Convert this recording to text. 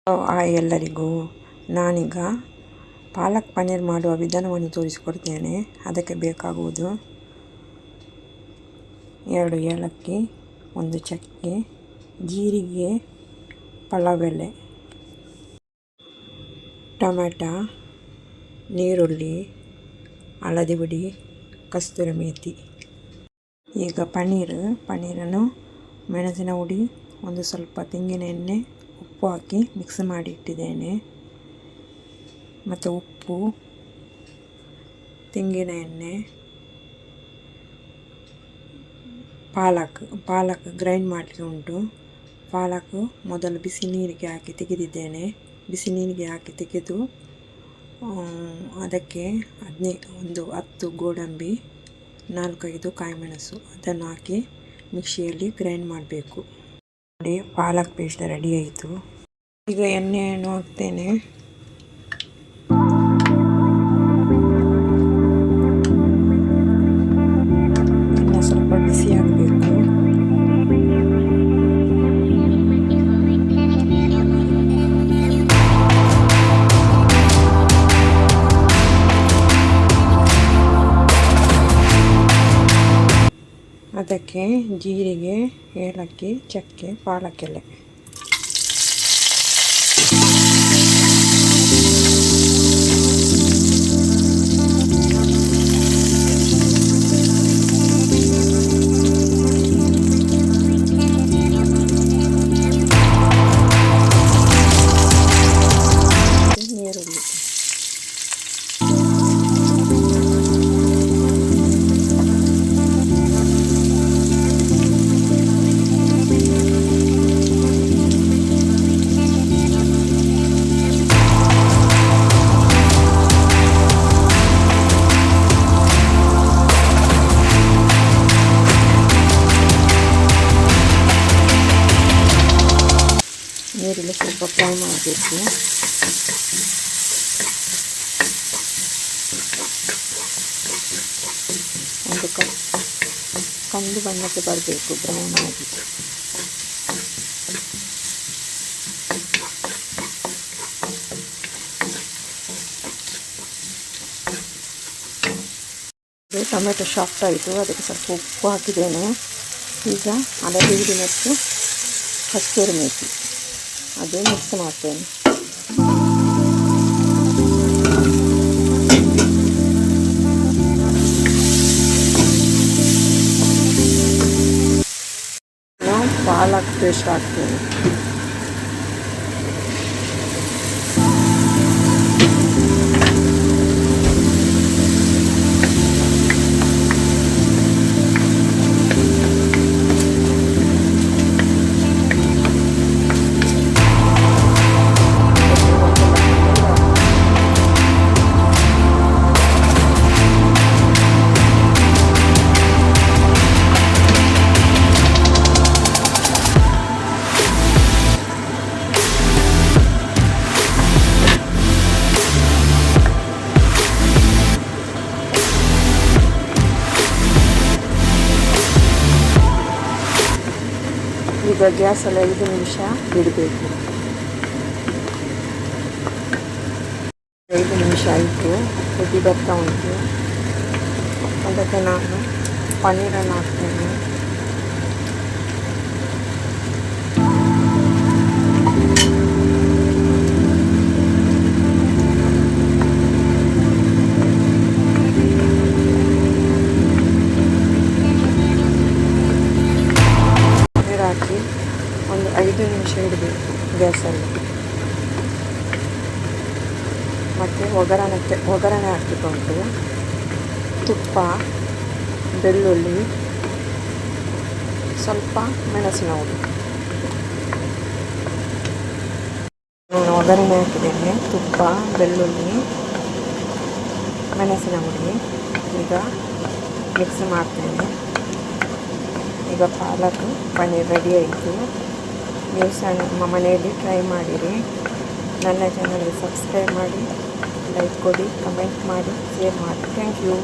ಎಲ್ಲರಿಗೂ ನಾನೀಗ ಪಾಲಕ್ ಪನ್ನೀರ್ ಮಾಡುವ ವಿಧಾನವನ್ನು ತೋರಿಸಿಕೊಡ್ತೇನೆ. ಅದಕ್ಕೆ ಬೇಕಾಗುವುದು 2 ಏಲಕ್ಕಿ, 1 ಚಕ್ಕೆ, ಜೀರಿಗೆ, ಪಲಾವ್ ಎಲೆ, ಟೊಮೆಟೊ, ನೀರುಳ್ಳಿ, ಹಳದಿ ಪುಡಿ, ಕಸ್ತೂರಿ ಮೇಥಿ. ಈಗ ಪನ್ನೀರನ್ನು ಮೆಣಸಿನ ಹುಡಿ, ಒಂದು ಸ್ವಲ್ಪ ತೆಂಗಿನ ಎಣ್ಣೆ, ಉಪ್ಪು ಹಾಕಿ ಮಿಕ್ಸ್ ಮಾಡಿ ಇಟ್ಟಿದ್ದೇನೆ. ಮತ್ತು ಉಪ್ಪು, ತೆಂಗಿನ ಎಣ್ಣೆ, ಪಾಲಕ್ ಗ್ರೈಂಡ್ ಮಾಡಲಿಕ್ಕೆ ಉಂಟು. ಪಾಲಕ್ ಮೊದಲು ಬಿಸಿ ನೀರಿಗೆ ಹಾಕಿ ತೆಗೆದಿದ್ದೇನೆ. ಬಿಸಿ ನೀರಿಗೆ ಹಾಕಿ ತೆಗೆದು ಅದಕ್ಕೆ 10 ಗೋಡಂಬಿ, 4-5 ಕಾಯಿಮೆಣಸು ಅದನ್ನು ಹಾಕಿ ಮಿಕ್ಸಿಯಲ್ಲಿ ಗ್ರೈಂಡ್ ಮಾಡಬೇಕು. ನೋಡಿ, ಪಾಲಕ್ ಪೇಸ್ಟ್ ರೆಡಿ ಆಯಿತು. ಈಗ ಎಣ್ಣೆಯನ್ನು ಹಾಕ್ತೇನೆ. ಎಣ್ಣೆ ಸ್ವಲ್ಪ ಬಿಸಿ ಆಗಬೇಕು. ಅದಕ್ಕೆ ಜೀರಿಗೆ, ಏಲಕ್ಕಿ, ಚಕ್ಕೆ, ಪಾಲಕ್ ಎಲೆ. ನೀರುಳ್ಳಿ. ನೀರಲ್ಲಿ ಸ್ವಲ್ಪ ಫ್ರೈ ಮಾಡಬೇಕು. ಒಂದು ಕಂದು ಬಣ್ಣಕ್ಕೆ ಬರಬೇಕು, ಬ್ರೌನ್ ಆಗಿ. ಟೊಮೆಟೊ ಸಾಫ್ಟ್ ಆಯಿತು. ಅದಕ್ಕೆ ಸ್ವಲ್ಪ ಉಪ್ಪು ಹಾಕಿದ್ದೇನೆ. ಈಗ ಹಳದಿ ಹುಡಿ ಮತ್ತು ಕಸ್ತೂರಿ ಮೇಥಿ ಅದೇ ಮಿಕ್ಸ್ ಮಾಡ್ತೇನೆ. ನಾನು ಪಾಲಕ್ ಪೇಸ್ಟ್ ಹಾಕ್ತೇನೆ. ಈಗ ಗ್ಯಾಸಲ್ಲಿ 5 ನಿಮಿಷ ಬಿಡಬೇಕು. 5 ನಿಮಿಷ ಆಯಿತು, ಕುದಿ ಬರ್ತಾ ಉಂಟು. ಅದಕ್ಕೆ ನಾನು ಪನ್ನೀರನ್ನು ಹಾಕ್ತೇನೆ. ಹಾಕಿ ಒಂದು 5 ನಿಮಿಷ ಇಡಬೇಕು ಗ್ಯಾಸಲ್ಲಿ. ಮತ್ತು ಒಗ್ಗರಣೆ ಹಾಕಿಕೊಂಡು ತುಪ್ಪ, ಬೆಳ್ಳುಳ್ಳಿ, ಸ್ವಲ್ಪ ಮೆಣಸಿನ ಹುಡಿ. ನಾನು ಒಗ್ಗರಣೆ ಹಾಕಿದ್ದೇನೆ. ತುಪ್ಪ, ಬೆಳ್ಳುಳ್ಳಿ, ಮೆಣಸಿನ ಹುಡಿ. ಈಗ ಮಿಕ್ಸ್ ಮಾಡ್ತೇನೆ. ಈಗ ಪಾಲಕ್ ಪನ್ನೀರ್ ರೆಡಿ ಆಯಿತು. ನೀವು ಸಹ ನಮ್ಮ ಮನೆಯಲ್ಲಿ ಟ್ರೈ ಮಾಡಿರಿ. ನನ್ನ ಚಾನಲ್ಗೆ ಸಬ್ಸ್ಕ್ರೈಬ್ ಮಾಡಿ, ಲೈಕ್ ಕೊಡಿ, ಕಮೆಂಟ್ ಮಾಡಿ, ಶೇರ್ ಮಾಡಿ. Thank you.